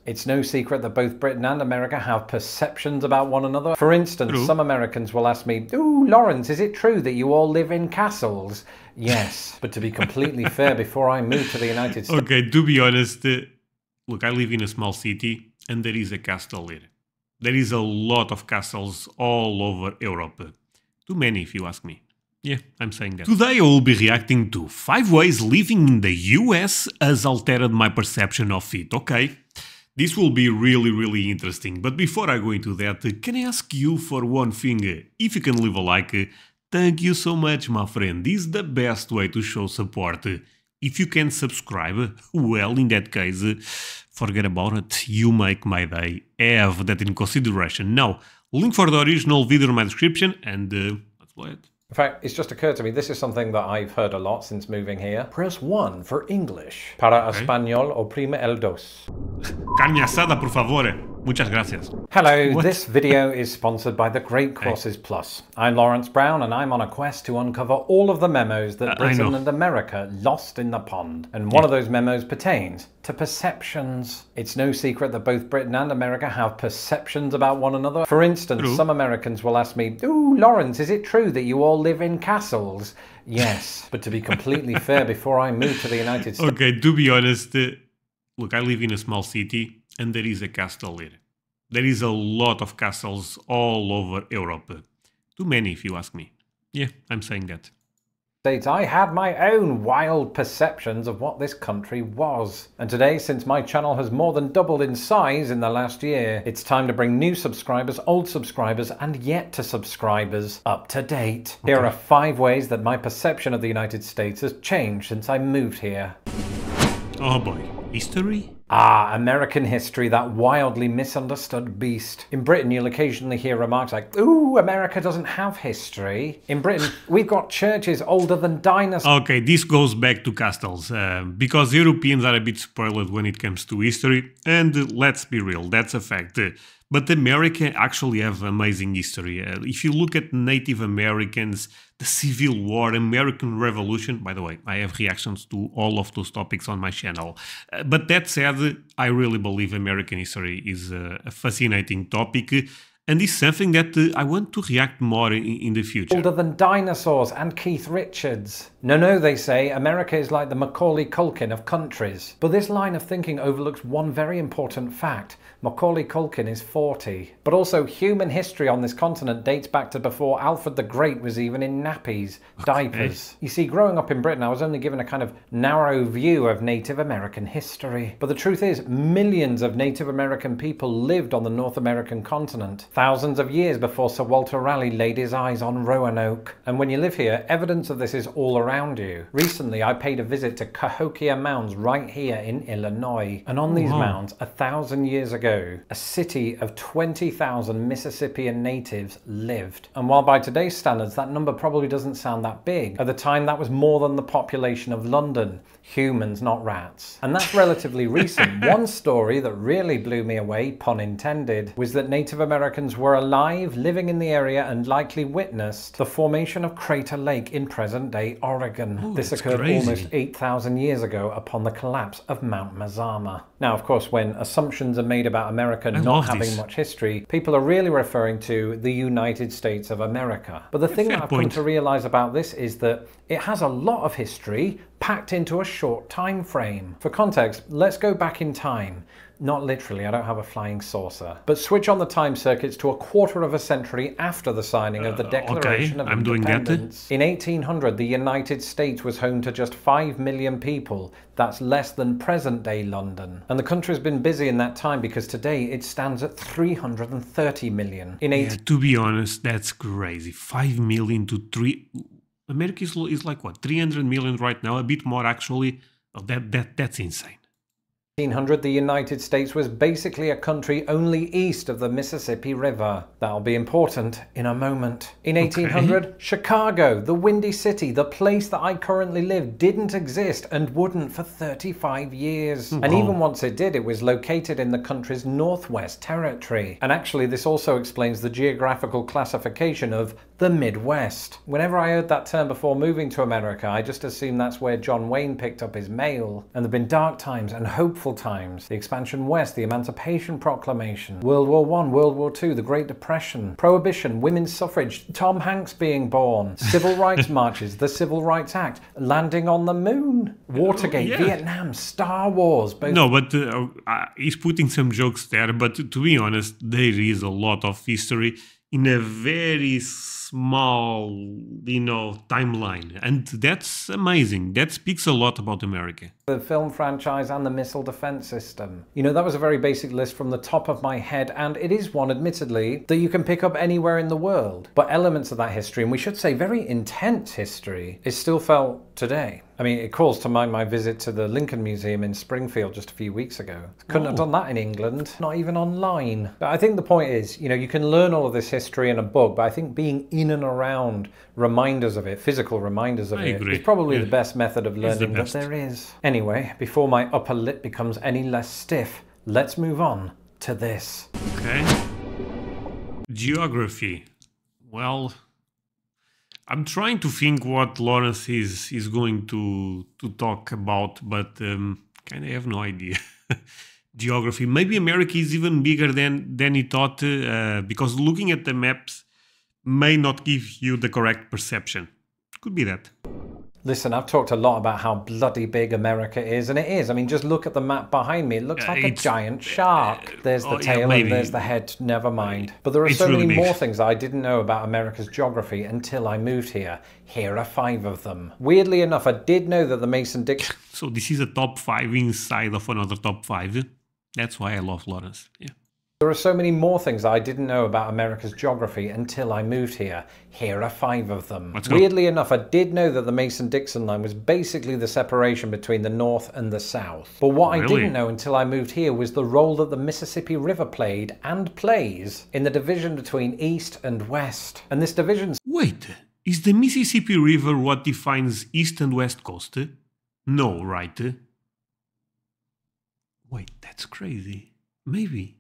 It's no secret that both Britain and America have perceptions about one another. For instance, some Americans will ask me, "Ooh, Lawrence, is it true that you all live in castles?" Yes, but to be completely fair, before I moved to the United States... Okay, to be honest, look, I live in a small city and there is a castle here. There is a lot of castles all over Europe. Too many, if you ask me. Yeah, I'm saying that. Today I will be reacting to 5 ways living in the US has altered my perception of it, okay? This will be really interesting, but before I go into that, can I ask you for one thing? If you can leave a like, thank you so much, my friend. This is the best way to show support. If you can subscribe, well, in that case, forget about it. You make my day. Have that in consideration. Now, link for the original video in my description, and let's play it. In fact, it's just occurred to me, this is something that I've heard a lot since moving here. Press 1 for English. Para español, oprime el dos. Carne asada, por favor. Muchas gracias. Hello, this video is sponsored by the Great Courses Plus. I'm Lawrence Brown and I'm on a quest to uncover all of the memos that Britain and America lost in the pond. And one of those memos pertains to perceptions. It's no secret that both Britain and America have perceptions about one another. For instance, some Americans will ask me, "Ooh, Lawrence, is it true that you all live in castles?" Yes, but to be completely fair, before I moved to the United States... Okay, to be honest, look, I live in a small city and there is a castle here. There is a lot of castles all over Europe. Too many, if you ask me. Yeah, I'm saying that. I had my own wild perceptions of what this country was. And today, since my channel has more than doubled in size in the last year, it's time to bring new subscribers, old subscribers, and yet to subscribers up to date. Here are 5 ways that my perception of the United States has changed since I moved here. Oh boy, history? Ah, American history, that wildly misunderstood beast. In Britain, you'll occasionally hear remarks like, "Ooh, America doesn't have history." In Britain, we've got churches older than dinosaurs. Okay, this goes back to castles, because Europeans are a bit spoiled when it comes to history, and let's be real, that's a fact. But America actually have amazing history. If you look at Native Americans, the Civil War, American Revolution, by the way, I have reactions to all of those topics on my channel. But that said, I really believe American history is a fascinating topic, and it's something that I want to react more in the future. Older than dinosaurs and Keith Richards. No, they say, America is like the Macaulay Culkin of countries. But this line of thinking overlooks one very important fact. Macaulay Culkin is 40. But also, human history on this continent dates back to before Alfred the Great was even in nappies, diapers. You see, growing up in Britain, I was only given a kind of narrow view of Native American history. But the truth is, millions of Native American people lived on the North American continent, thousands of years before Sir Walter Raleigh laid his eyes on Roanoke. And when you live here, evidence of this is all around you. Recently, I paid a visit to Cahokia Mounds right here in Illinois. And on these mounds, 1,000 years ago, a city of 20,000 Mississippian natives lived. And while by today's standards that number probably doesn't sound that big, at the time that was more than the population of London. Humans, not rats. And that's relatively recent. One story that really blew me away, pun intended, was that Native Americans were alive, living in the area, and likely witnessed the formation of Crater Lake in present-day Oregon. Ooh, this occurred almost 8,000 years ago upon the collapse of Mount Mazama. Now, of course, when assumptions are made about America not having much history, people are really referring to the United States of America. But the thing that I've come to realize about this is that it has a lot of history packed into a short time frame. For context, let's go back in time. Not literally, I don't have a flying saucer. But switch on the time circuits to a quarter of a century after the signing of the Declaration of Independence. In 1800, the United States was home to just 5 million people. That's less than present-day London. And the country's been busy in that time because today it stands at 330 million. To be honest, that's crazy. 5 million to 3... America is like what, 300 million right now, a bit more actually. Oh, that's insane. 1800, the United States was basically a country only east of the Mississippi River. That'll be important in a moment. In 1800, Chicago, the Windy City, the place that I currently live, didn't exist and wouldn't for 35 years. And even once it did, it was located in the country's Northwest Territory. And actually, this also explains the geographical classification of the Midwest. Whenever I heard that term before moving to America, I just assumed that's where John Wayne picked up his mail. And there have been dark times and hopeful times. The expansion west, the Emancipation Proclamation, World War I, World War II, the Great Depression, Prohibition, women's suffrage, Tom Hanks being born, civil rights marches, the Civil Rights Act, landing on the moon, Watergate, Vietnam, Star Wars. Both. No, but he's putting some jokes there, but to be honest, there is a lot of history in a very small, timeline. And that's amazing. That speaks a lot about America. The film franchise and the missile defense system. That was a very basic list from the top of my head, and it is one, admittedly, that you can pick up anywhere in the world. But elements of that history, and we should say very intense history, is still felt today. I mean, it calls to mind my visit to the Lincoln Museum in Springfield just a few weeks ago. Couldn't have done that in England, not even online. But I think the point is, you can learn all of this history in a book, but I think being in and around reminders of it, physical reminders of it, is probably the best method of learning that there is. Anyway, before my upper lip becomes any less stiff, let's move on to this. Okay. Geography. Well, I'm trying to think what Lawrence is going to talk about, but kind of have no idea. Geography. Maybe America is even bigger than he thought, because looking at the maps may not give you the correct perception. Could be that. Listen, I've talked a lot about how bloody big America is, and it is. I mean, just look at the map behind me. It looks like a giant shark. There's the tail and there's the head. Never mind. But there are so many more things I didn't know about America's geography until I moved here. Here are 5 of them. Weirdly enough, I did know that the Mason-Dixon... So this is a top 5 inside of another top 5. That's why I love Lawrence. Yeah. There are so many more things I didn't know about America's geography until I moved here. Here are 5 of them. Weirdly enough, I did know that the Mason-Dixon line was basically the separation between the North and the South. But what I didn't know until I moved here was the role that the Mississippi River played and plays in the division between East and West. And this division... Wait, is the Mississippi River what defines East and West Coast? No, right? Wait, that's crazy. Maybe.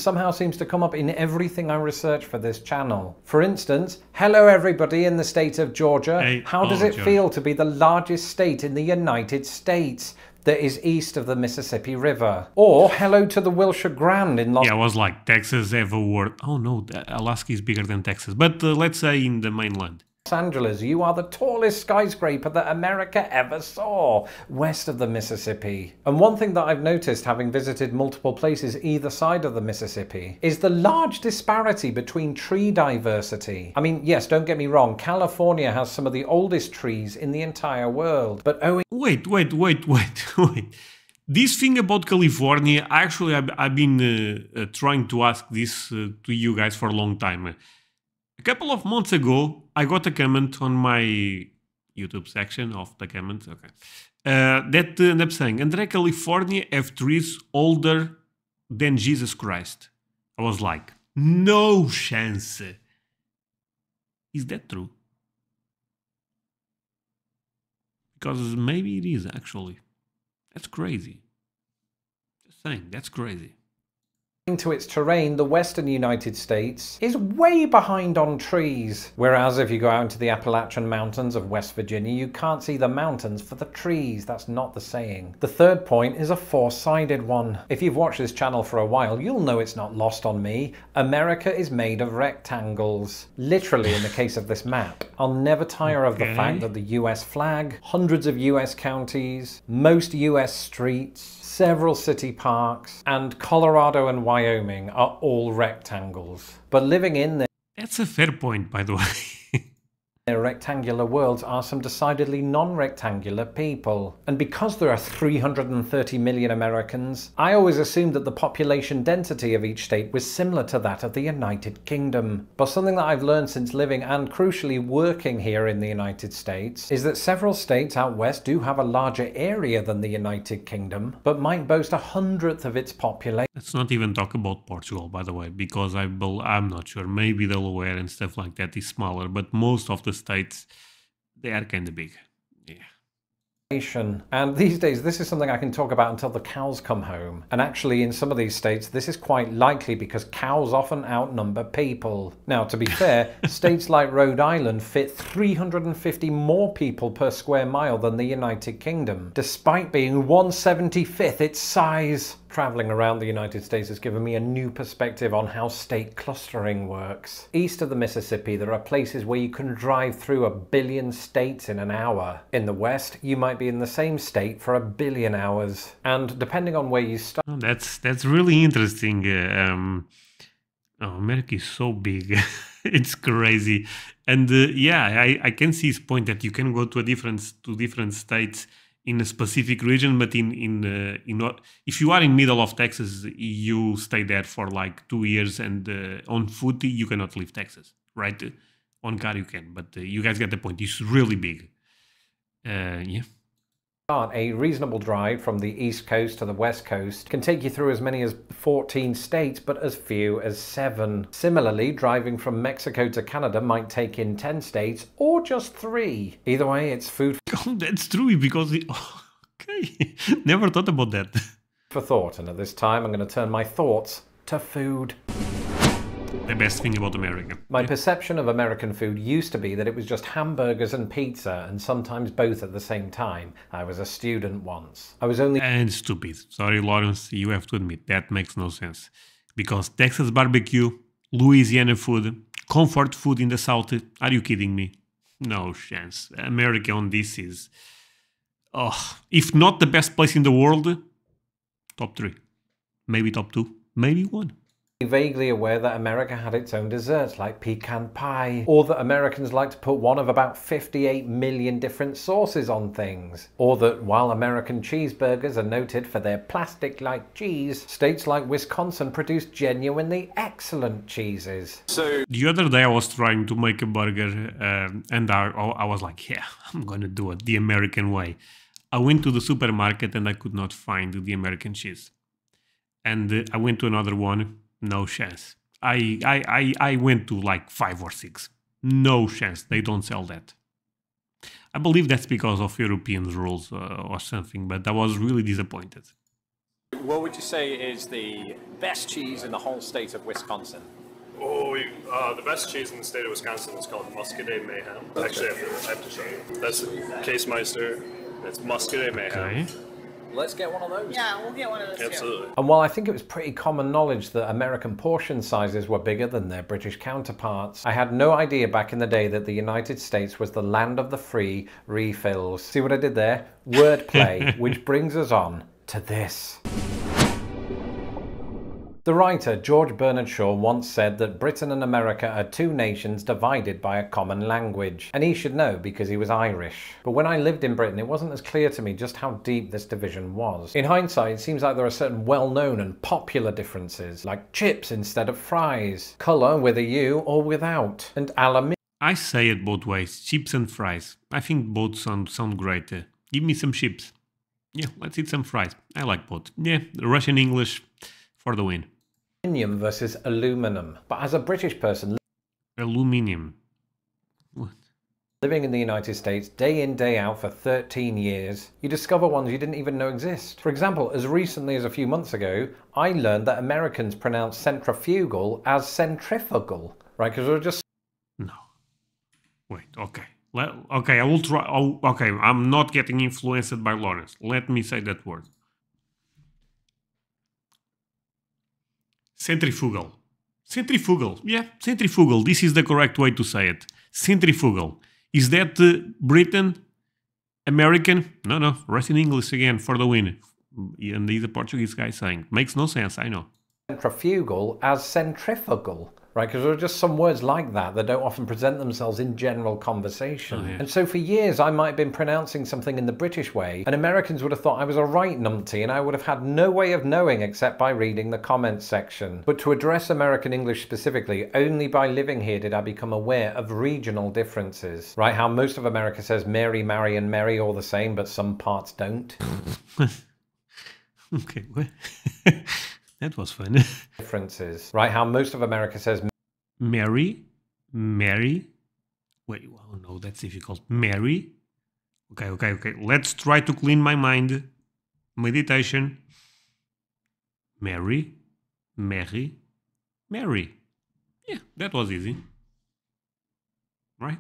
Somehow seems to come up in everything I research for this channel. For instance, hello everybody in the state of Georgia. Hey, how does it feel to be the largest state in the United States that is east of the Mississippi River? Or hello to the Wilshire Grand in Los... Yeah, I was like, Texas have a word. Oh no, Alaska is bigger than Texas. But let's say in the mainland. Los Angeles, you are the tallest skyscraper that America ever saw, west of the Mississippi. And one thing that I've noticed, having visited multiple places either side of the Mississippi, is the large disparity between tree diversity. I mean, yes, don't get me wrong, California has some of the oldest trees in the entire world, but owing... Wait. This thing about California, actually, I've been trying to ask this to you guys for a long time. A couple of months ago, I got a comment on my YouTube section of the comments, that ended up saying, André, California have trees older than Jesus Christ. I was like, no chance. Is that true? Because maybe it is, actually. That's crazy. Just saying, that's crazy. To its terrain, the western United States is way behind on trees. Whereas if you go out into the Appalachian Mountains of West Virginia, you can't see the mountains for the trees. That's not the saying. The third point is a four-sided one. If you've watched this channel for a while, you'll know it's not lost on me. America is made of rectangles. Literally, in the case of this map. I'll never tire of the fact that the US flag, hundreds of US counties, most US streets, several city parks, and Colorado and Wyoming are all rectangles. But living in them... That's a fair point, by the way. Their rectangular worlds are some decidedly non-rectangular people. And because there are 330 million Americans, I always assumed that the population density of each state was similar to that of the United Kingdom. But something that I've learned since living and crucially working here in the United States is that several states out west do have a larger area than the United Kingdom, but might boast 1/100th of its population. Let's not even talk about Portugal, by the way, because I'm not sure. Maybe Delaware and stuff like that is smaller, but most of the states, they are kind of big. Yeah. And these days, this is something I can talk about until the cows come home. And actually, in some of these states, this is quite likely because cows often outnumber people. Now, to be fair, states like Rhode Island fit 350 more people per square mile than the United Kingdom, despite being 1/75th its size. Traveling around the United States has given me a new perspective on how state clustering works. East of the Mississippi, there are places where you can drive through 1 billion states in an hour. In the West, you might be in the same state for 1 billion hours. And depending on where you start... Oh, that's really interesting. America is so big. It's crazy. And yeah, I can see his point that you can go to different states in a specific region, but if you are in middle of Texas, you stay there for like 2 years, and on foot you cannot leave Texas, right? On car you can, but you guys get the point. It's really big. Yeah. A reasonable drive from the East Coast to the West Coast can take you through as many as 14 states, but as few as 7. Similarly, driving from Mexico to Canada might take in 10 states or just 3. Either way, it's food Oh, that's true, because okay, never thought about that. for thought, and at this time I'm going to turn my thoughts to food. The best thing about America. My perception of American food used to be that it was just hamburgers and pizza, and sometimes both at the same time. I was a student once. I was only... And stupid. Sorry, Lawrence, you have to admit, that makes no sense. Because Texas barbecue, Louisiana food, comfort food in the South, are you kidding me? No chance. America on this is... Oh, if not the best place in the world, top 3. Maybe top 2, maybe 1. Vaguely aware that America had its own desserts like pecan pie, or that Americans like to put one of about 58 million different sauces on things, or that while American cheeseburgers are noted for their plastic-like cheese, states like Wisconsin produce genuinely excellent cheeses. So the other day I was trying to make a burger, and I was like, yeah, I'm gonna do it the American way. I went to the supermarket and I could not find the American cheese, and I went to another one. No chance. I went to like 5 or 6. No chance. They don't sell that. I believe that's because of European rules or something, but I was really disappointed. What would you say is the best cheese in the whole state of Wisconsin? Oh, the best cheese in the state of Wisconsin is called Muscadet Mayhem. Actually, I have to show you. That's Case Meister. That's Muscadet Mayhem. Okay. Let's get one of those. Yeah, we'll get one of those. Absolutely. Too. And while I think it was pretty common knowledge that American portion sizes were bigger than their British counterparts, I had no idea back in the day that the United States was the land of the free refills. See what I did there? Wordplay, which brings us on to this. The writer George Bernard Shaw once said that Britain and America are 2 nations divided by a common language, and he should know because he was Irish. But when I lived in Britain, it wasn't as clear to me just how deep this division was. In hindsight, it seems like there are certain well-known and popular differences, like chips instead of fries, colour with a U or without, and aluminium. I say it both ways, chips and fries. I think both sound great. Give me some chips. Yeah, let's eat some fries. I like both. Yeah, Russian English for the win. Versus aluminum. But as a British person Aluminium. What? living in the United States day in, day out for 13 years, you discover ones you didn't even know exist. For example, as recently as a few months ago, I learned that Americans pronounce centrifugal as centrifugal, right? Because we're just... No. Wait, okay. Okay, I will try. Okay, I'm not getting influenced by Lawrence. Let me say that word. Centrifugal. Centrifugal. Yeah, centrifugal. This is the correct way to say it. Centrifugal. Is that Britain? American? No. Russian English again for the win. And he's a Portuguese guy saying. Makes no sense, I know. Centrifugal as centrifugal. Right, because there are just some words like that that don't often present themselves in general conversation. Oh, yeah. And so for years I might have been pronouncing something in the British way, and Americans would have thought I was a right numpty, and I would have had no way of knowing except by reading the comments section. But to address American English specifically, only by living here did I become aware of regional differences. Right, how most of America says Mary, Marry and Mary all the same, but some parts don't. Okay, well, that was fun. Differences. Right, how most of America says Mary. Wait, oh no, that's difficult. Mary, Okay. Let's try to clean my mind. Meditation. Mary. Mary. Mary. Yeah, that was easy. Right?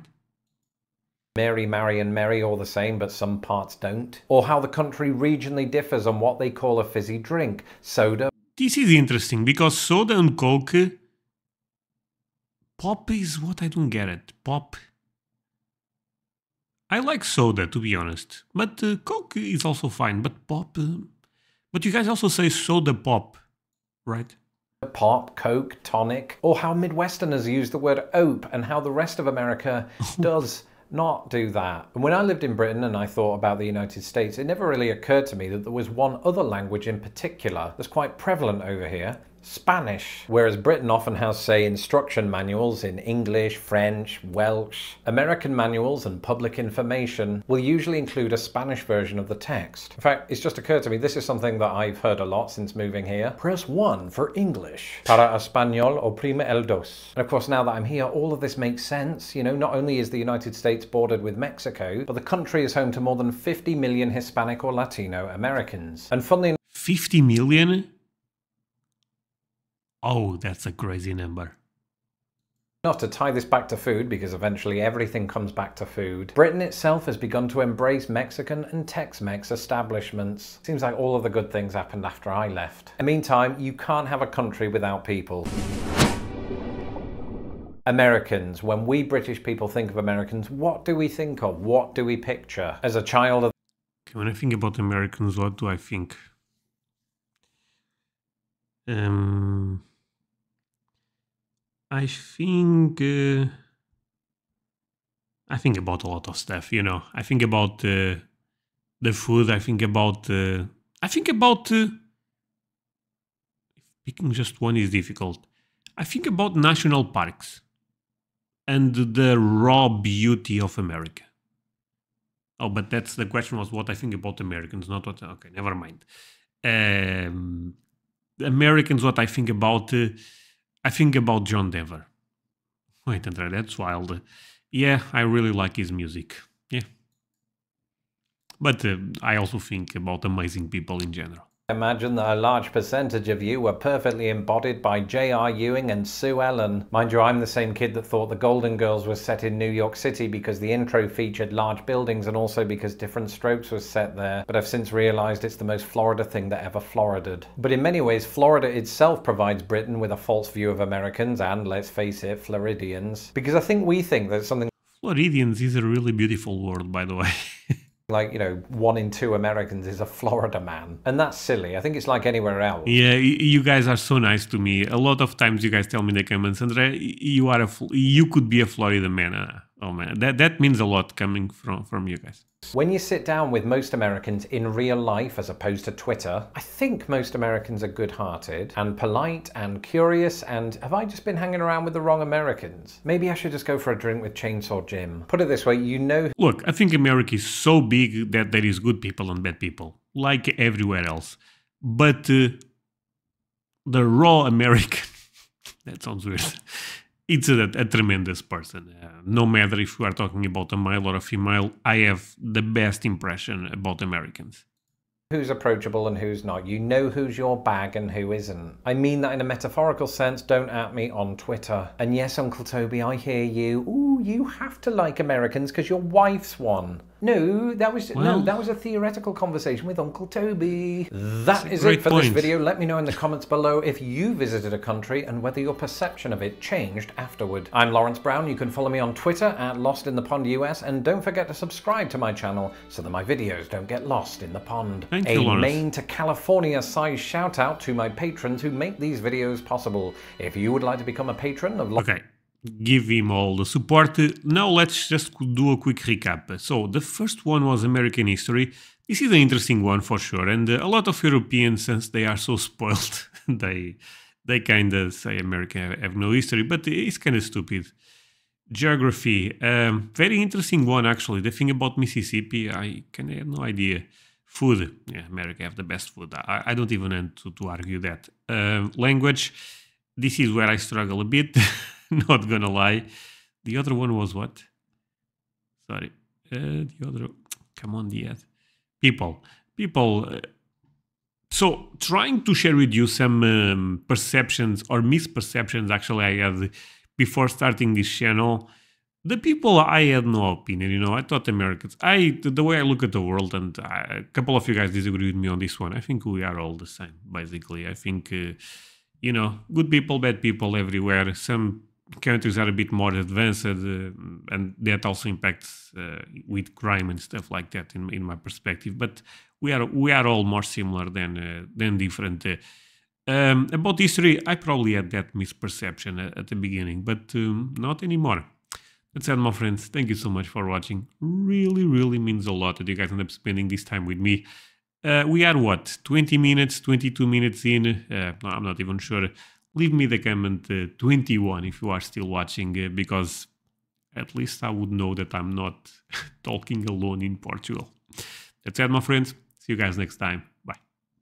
Mary, Mary, and Mary all the same, but some parts don't. Or how the country regionally differs on what they call a fizzy drink. Soda. This is interesting because soda and Coke. Pop is what I don't get it. Pop. I like soda, to be honest. But Coke is also fine. But pop. But you guys also say soda pop, right? Pop, Coke, tonic. Or how Midwesterners use the word ope and how the rest of America does not do that. And when I lived in Britain and I thought about the United States, it never really occurred to me that there was one other language in particular that's quite prevalent over here. Spanish. Whereas Britain often has, say, instruction manuals in English, French, Welsh. American manuals and public information will usually include a Spanish version of the text. In fact, it's just occurred to me this is something that I've heard a lot since moving here. Press 1 for English. Para español, oprime el dos. And of course, now that I'm here, all of this makes sense. You know, not only is the United States bordered with Mexico, but the country is home to more than 50 million Hispanic or Latino Americans. And funnily enough, 50 million? Oh, that's a crazy number. not to tie this back to food, because eventually everything comes back to food, Britain itself has begun to embrace Mexican and Tex-Mex establishments. Seems like all of the good things happened after I left. In the meantime, you can't have a country without people. Americans. When we British people think of Americans, what do we think of? What do we picture? As a child of... Okay, when I think about Americans, what do I think? I think about a lot of stuff, you know. I think about the food. I think about picking just one is difficult. I think about national parks and the raw beauty of America. Oh, but that's the question was what I think about Americans, not what. Okay, never mind. Americans, what I think about John Denver. Wait, André, that's wild. Yeah, I really like his music. Yeah. But I also think about amazing people in general. Imagine that a large percentage of you were perfectly embodied by J.R. Ewing and Sue Ellen. Mind you, I'm the same kid that thought the Golden Girls was set in New York City because the intro featured large buildings and also because Different Strokes was set there. But I've since realised it's the most Florida thing that ever Florida'd. But in many ways, Florida itself provides Britain with a false view of Americans and, let's face it, Floridians. Because I think we think that something... Floridians is a really beautiful word, by the way. Like, you know, 1 in 2 Americans is a Florida man. And that's silly. I think it's like anywhere else. Yeah, you guys are so nice to me. A lot of times you guys tell me in the comments, André, you could be a Florida man. Oh man, that means a lot coming from you guys. When you sit down with most Americans in real life as opposed to Twitter, I think most Americans are good-hearted and polite and curious, and have I just been hanging around with the wrong Americans? Maybe I should just go for a drink with Chainsaw Jim. Put it this way, you know... Look, I think America is so big that there is good people and bad people, like everywhere else. But the raw American, that sounds weird, it's a tremendous person. No matter if we are talking about a male or a female, I have the best impression about Americans. Who's approachable and who's not. You know who's your bag and who isn't. I mean that in a metaphorical sense, don't at me on Twitter. And yes, Uncle Toby, I hear you. Ooh, you have to like Americans because your wife's one. No, that was a theoretical conversation with Uncle Toby. That is it for this video. Let me know in the comments below if you visited a country and whether your perception of it changed afterward. I'm Lawrence Brown. You can follow me on Twitter at LostInThePondUS, and don't forget to subscribe to my channel so that my videos don't get lost in the pond. Thank you, Lawrence. Maine to California size shout out to my patrons who make these videos possible. If you would like to become a patron of... Okay. Give him all the support. Now let's just do a quick recap. So the first one was American history. This is an interesting one for sure, and a lot of Europeans, since they are so spoiled, they kind of say America have no history, but it's kind of stupid. Geography, very interesting one actually. The thing about Mississippi, I kind of have no idea. Food, yeah, America have the best food. I don't even want to argue that. Language, this is where I struggle a bit. Not gonna lie. The other one was what? Sorry. The other... Come on, the ad. People. So trying to share with you some perceptions or misperceptions actually I had before starting this channel. The people, I had no opinion, you know. I thought Americans, the way I look at the world, and a couple of you guys disagree with me on this one. I think we are all the same, basically. I think, you know, good people, bad people everywhere. Some countries are a bit more advanced, and that also impacts with crime and stuff like that, in my perspective. But we are all more similar than different. About history, I probably had that misperception at the beginning, but not anymore. That said, my friends, thank you so much for watching. Really, really means a lot that you guys end up spending this time with me. We are, what, 20 minutes, 22 minutes in? I'm not even sure. Leave me the comment 21 if you are still watching, because at least I would know that I'm not talking alone in Portugal. That said, my friends, see you guys next time.